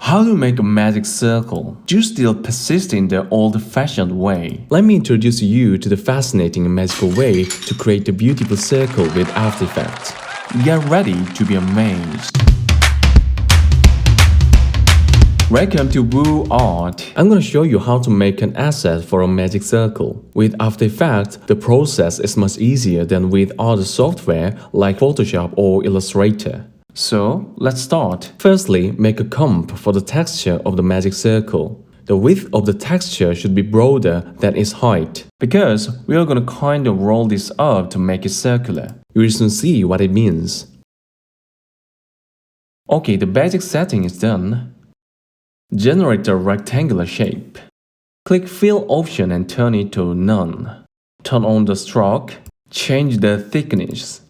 How to make a magic circle? Do you still persist in the old-fashioned way? Let me introduce you to the fascinating and magical way to create a beautiful circle with After Effects. Get ready to be amazed. Welcome to Woo Art. I'm going to show you how to make an asset for a magic circle. With After Effects, the process is much easier than with other software like Photoshop or Illustrator. So, let's start. Firstly, make a comp for the texture of the magic circle. The width of the texture should be broader than its height, Because we are gonna kind of roll this up to make it circular. you will soon see what it means. Okay, the basic setting is done. Generate a rectangular shape. Click Fill option and turn it to None. Turn on the stroke. Change the thickness.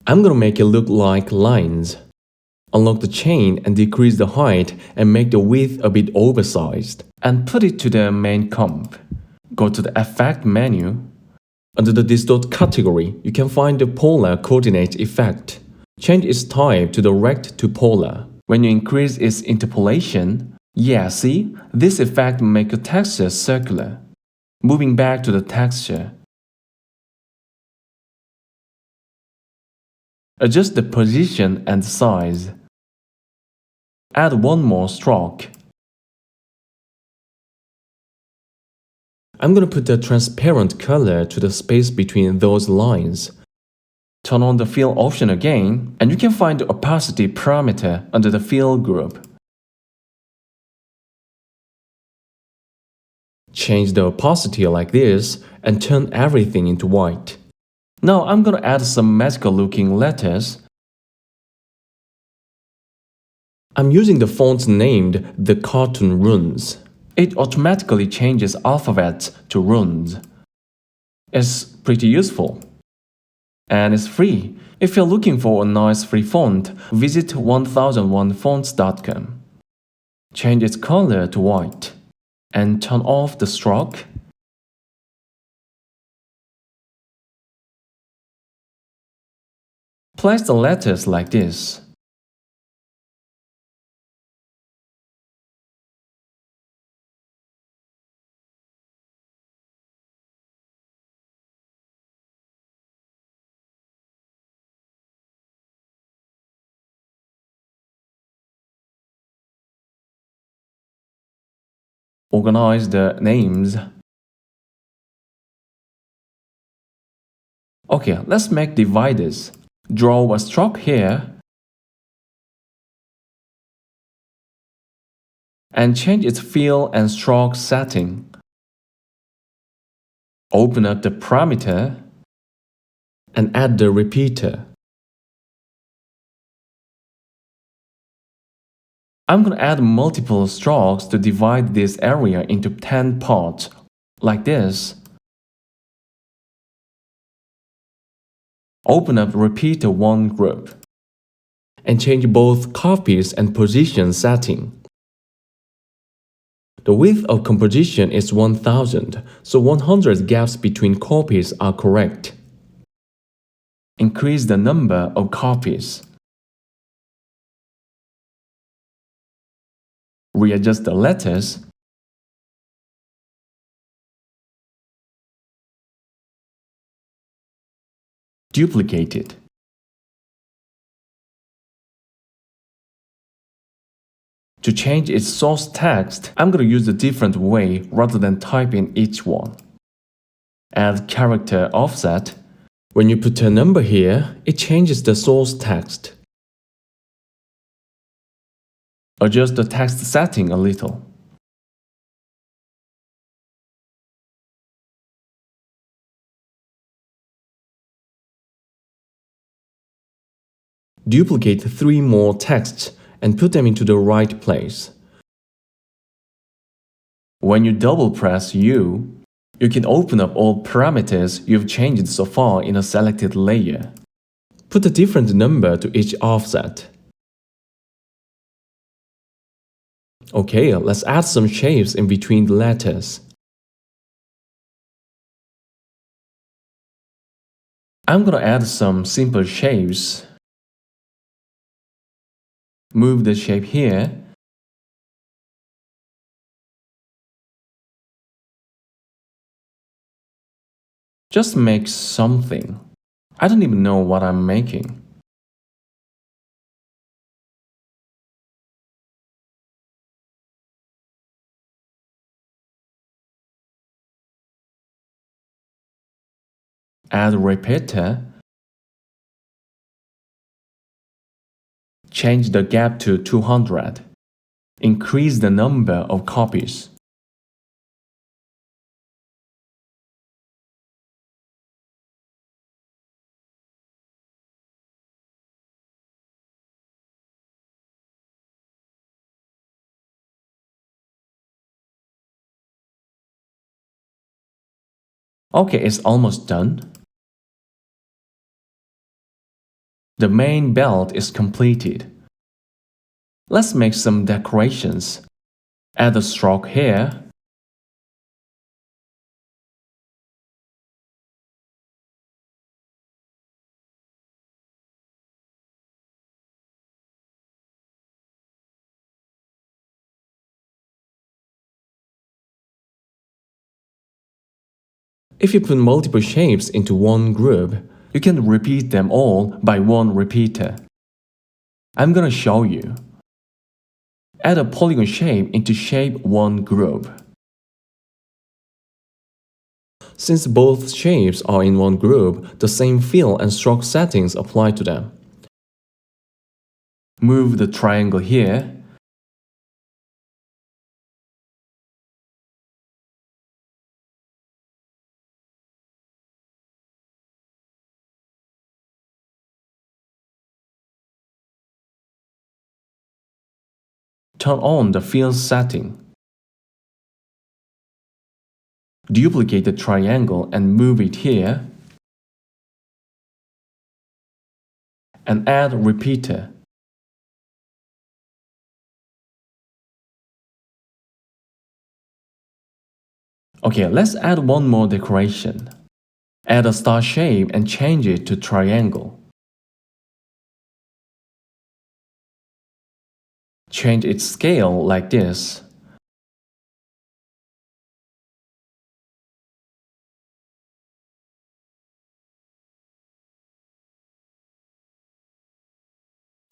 I'm gonna make it look like lines. Unlock the chain and decrease the height and make the width a bit oversized. And put it to the main comp. Go to the Effect menu. Under the Distort category, you can find the Polar Coordinate effect. Change its type to the Rect to Polar. When you increase its interpolation, see, this effect makes a texture circular. Moving back to the texture. Adjust the position and size. Add one more stroke. I'm gonna put a transparent color to the space between those lines. Turn on the Fill option again, and you can find the opacity parameter under the Fill group. Change the opacity like this and turn everything into white. Now I'm gonna add some magical looking letters. I'm using the font named the Cartoon Runes. It automatically changes alphabets to runes. It's pretty useful. And it's free. If you're looking for a nice free font, visit 1001fonts.com. Change its color to white. And turn off the stroke. Place the letters like this. Organize the names. Okay, let's make dividers. Draw a stroke here. And change its fill and stroke setting. Open up the parameter And add the repeater. I'm going to add multiple strokes to divide this area into 10 parts, like this. Open up repeater 1 group. And change both copies and position setting. The width of composition is 1000, so 100 gaps between copies are correct. Increase the number of copies. Readjust the letters. Duplicate it. To change its source text, I'm going to use a different way rather than type in each one. Add character offset. When you put a number here, it changes the source text. Adjust the text setting a little. Duplicate 3 more texts and put them into the right place. When you double press U, you can open up all parameters you've changed so far in a selected layer. Put a different number to each offset. Okay, let's add some shapes in between the letters. I'm gonna add some simple shapes. Move the shape here Just make something. I don't even know what I'm making. Add repeater. Change the gap to 200. Increase the number of copies. Okay, it's almost done. The main belt is completed. Let's make some decorations. Add a stroke here. If you put multiple shapes into one group, you can repeat them all by one repeater. I'm gonna show you. Add a polygon shape into shape 1 group. Since both shapes are in one group, the same fill and stroke settings apply to them. Move the triangle here. Turn on the fill setting. Duplicate the triangle and move it here. And add repeater. Okay, let's add one more decoration. Add a star shape and change it to triangle. Change its scale like this.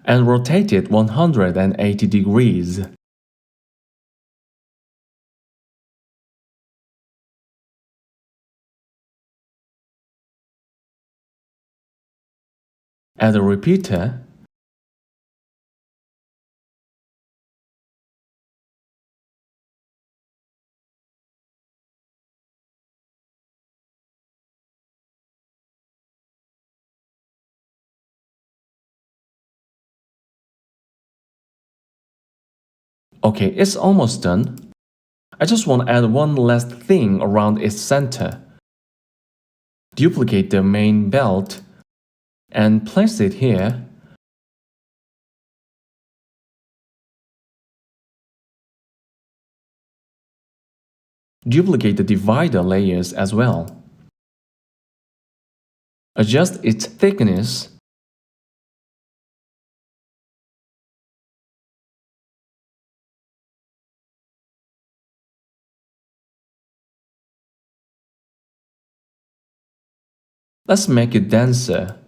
And rotate it 180 degrees. Add a repeater. Okay, it's almost done. I just want to add one last thing around its center. Duplicate the main belt and place it here. Duplicate the divider layers as well. Adjust its thickness. Let's make it denser.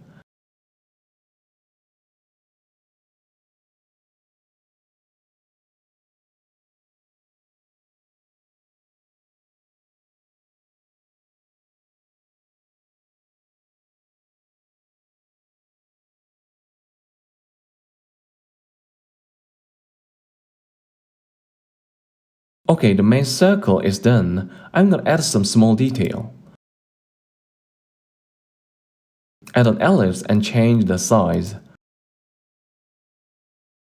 Okay, the main circle is done. I'm gonna add some small detail. Add an ellipse and change the size.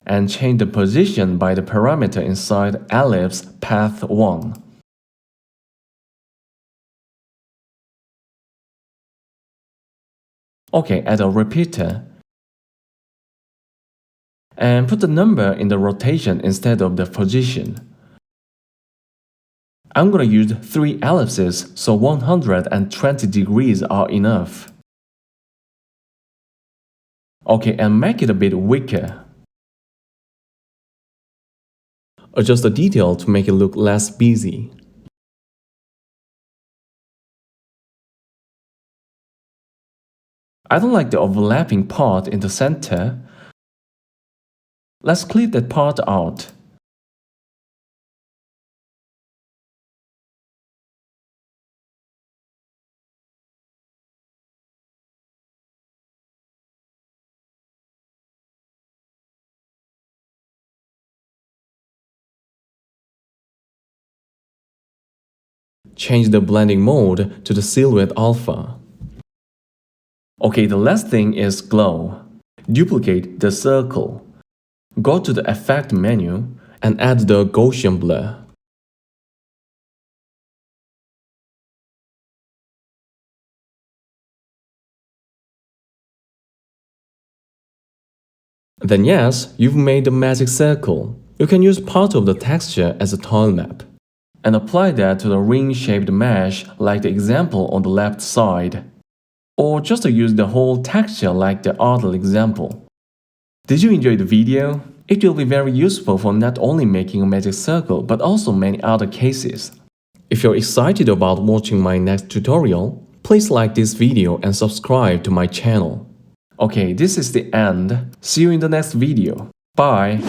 And change the position by the parameter inside ellipse path 1. Okay, add a repeater. And put the number in the rotation instead of the position. I'm gonna use 3 ellipses, so 120 degrees are enough. Okay, and make it a bit wicker. Adjust the detail to make it look less busy. I don't like the overlapping part in the center. Let's clip that part out. Change the blending mode to the silhouette alpha. Okay, the last thing is glow. Duplicate the circle. Go to the Effect menu And add the Gaussian blur. Then yes, you've made the magic circle. You can use part of the texture as a tile map. and apply that to the ring-shaped mesh like the example on the left side. Or just to use the whole texture like the other example. Did you enjoy the video? It will be very useful for not only making a magic circle but also many other cases. If you're excited about watching my next tutorial, please like this video and subscribe to my channel. Okay, this is the end. See you in the next video. Bye!